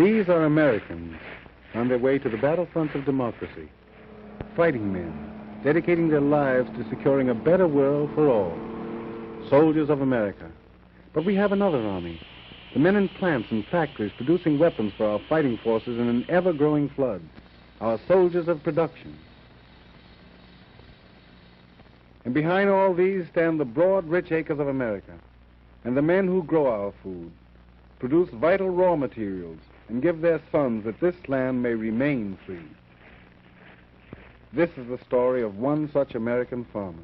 These are Americans on their way to the battlefronts of democracy. Fighting men, dedicating their lives to securing a better world for all. Soldiers of America. But we have another army. The men in plants and factories producing weapons for our fighting forces in an ever-growing flood. Our soldiers of production. And behind all these stand the broad, rich acres of America, and the men who grow our food, produce vital raw materials, and give their sons that this land may remain free. This is the story of one such American farmer.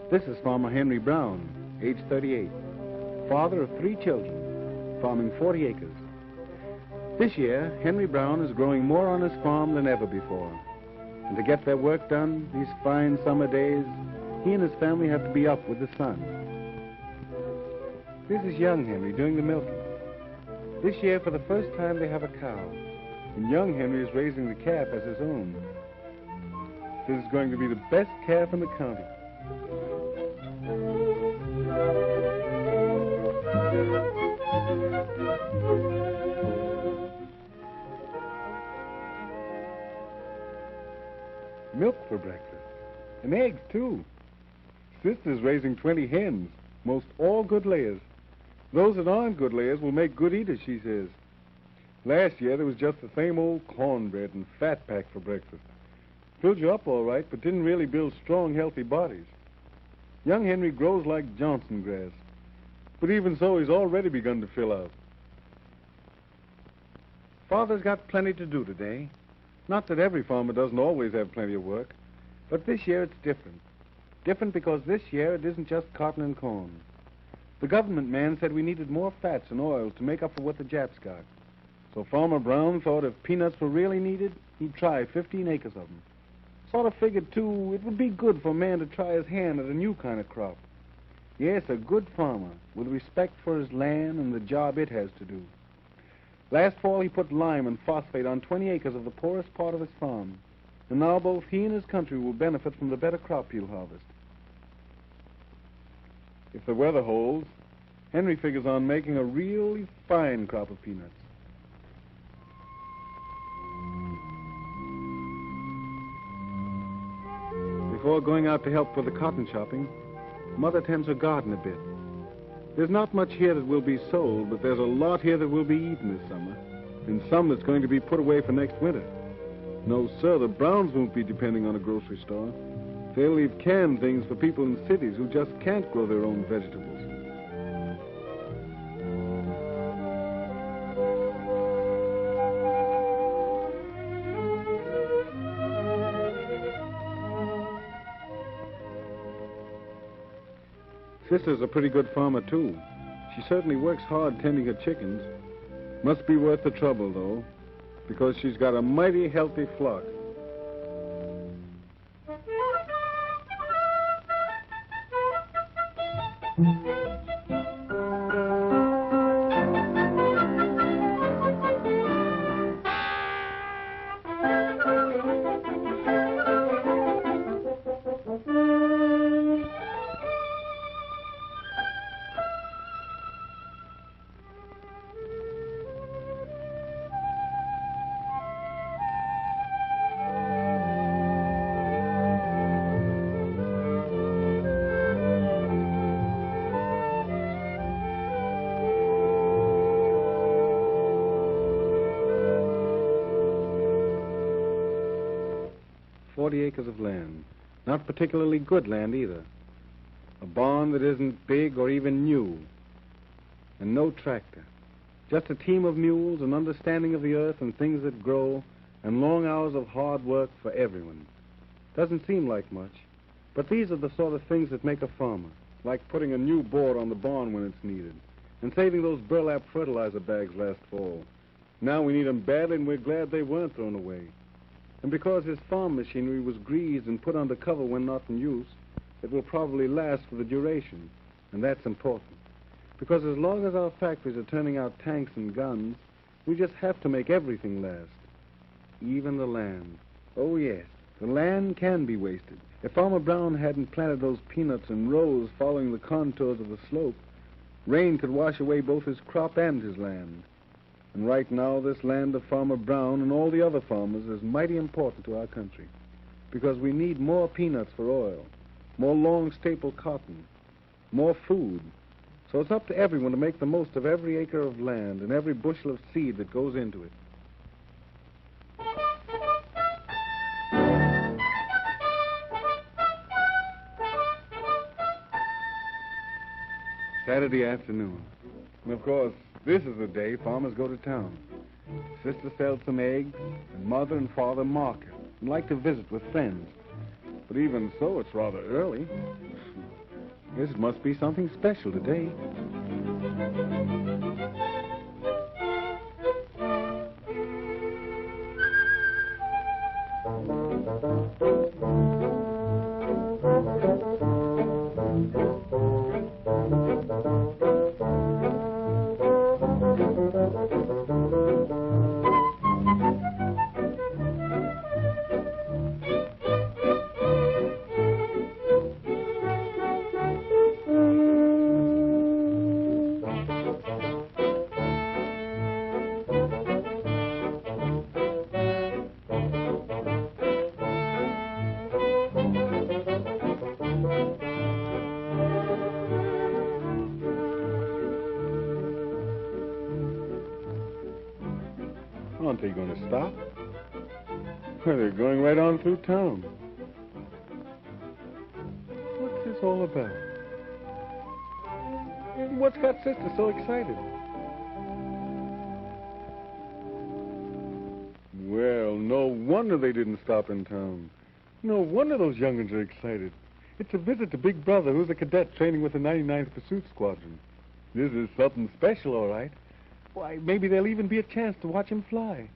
This is Farmer Henry Browne, age 38, father of 3 children, farming 40 acres. This year, Henry Browne is growing more on his farm than ever before. And to get their work done, these fine summer days, he and his family have to be up with the sun. This is young Henry doing the milking. This year, for the first time, they have a cow, and young Henry is raising the calf as his own. This is going to be the best calf in the county. Milk for breakfast. And eggs, too. Sister's raising 20 hens, most all good layers. Those that aren't good layers will make good eaters, she says. Last year, there was just the same old cornbread and fat pack for breakfast. Filled you up all right, but didn't really build strong, healthy bodies. Young Henry grows like Johnson grass. But even so, he's already begun to fill out. Father's got plenty to do today. Not that every farmer doesn't always have plenty of work, but this year it's different. Different because this year it isn't just cotton and corn. The government man said we needed more fats and oils to make up for what the Japs got. So Farmer Browne thought if peanuts were really needed, he'd try 15 acres of them. Sort of figured, too, it would be good for a man to try his hand at a new kind of crop. Yes, a good farmer with respect for his land and the job it has to do. Last fall, he put lime and phosphate on 20 acres of the poorest part of his farm. And now both he and his country will benefit from the better crop he'll harvest. If the weather holds, Henry figures on making a really fine crop of peanuts. Before going out to help with the cotton chopping, Mother tends her garden a bit. There's not much here that will be sold, but there's a lot here that will be eaten this summer, and some that's going to be put away for next winter. No, sir, the Browns won't be depending on a grocery store. They'll leave canned things for people in cities who just can't grow their own vegetables. Sister's a pretty good farmer, too. She certainly works hard tending her chickens. Must be worth the trouble, though, because she's got a mighty healthy flock. Acres of land. Not particularly good land either. A barn that isn't big or even new. And no tractor. Just a team of mules, an understanding of the earth and things that grow, and long hours of hard work for everyone. Doesn't seem like much, but these are the sort of things that make a farmer. Like putting a new board on the barn when it's needed, and saving those burlap fertilizer bags last fall. Now we need them badly, and we're glad they weren't thrown away. And because his farm machinery was greased and put under cover when not in use, that will probably last for the duration, and that's important. Because as long as our factories are turning out tanks and guns, we just have to make everything last. Even the land. Oh, yes, the land can be wasted. If Farmer Browne hadn't planted those peanuts in rows following the contours of the slope, rain could wash away both his crop and his land. And right now, this land of Farmer Browne and all the other farmers is mighty important to our country, because we need more peanuts for oil, more long staple cotton, more food. So it's up to everyone to make the most of every acre of land and every bushel of seed that goes into it. Saturday afternoon. And of course, this is the day farmers go to town. Sister sells some eggs, and Mother and Father market and like to visit with friends. But even so, it's rather early. This must be something special today. Aren't they going to stop? Well, they're going right on through town. What's this all about? What's got Sister so excited? Well, no wonder they didn't stop in town. No wonder those young'uns are excited. It's a visit to Big Brother, who's a cadet training with the 99th Pursuit Squadron. This is something special, all right. Why, maybe there'll even be a chance to watch him fly.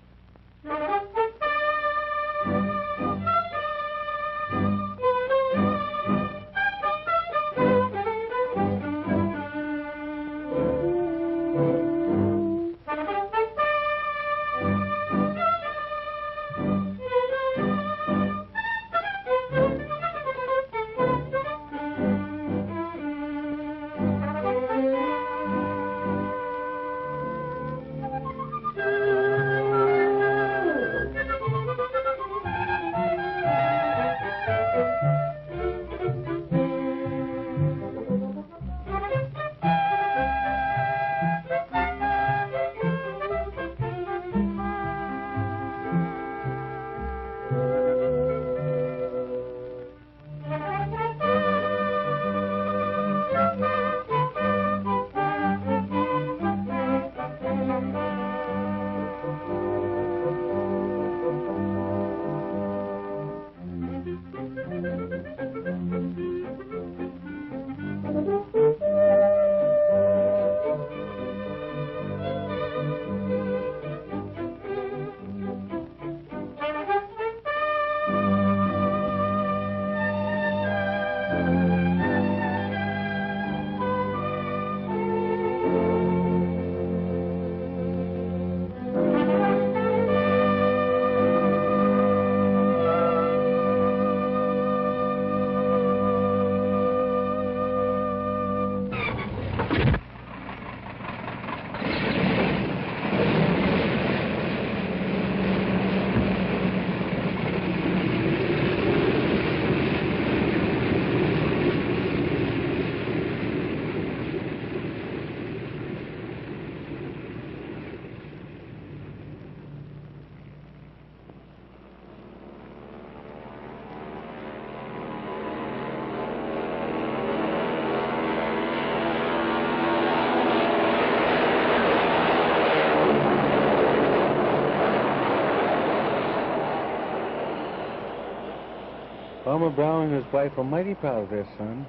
Farmer Browne and his wife are mighty proud of their son,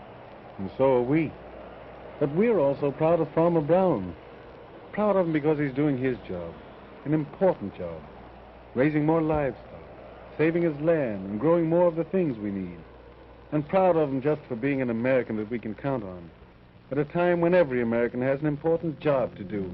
and so are we. But we're also proud of Farmer Browne. Proud of him because he's doing his job, an important job, raising more livestock, saving his land, and growing more of the things we need. and proud of him just for being an American that we can count on, at a time when every American has an important job to do.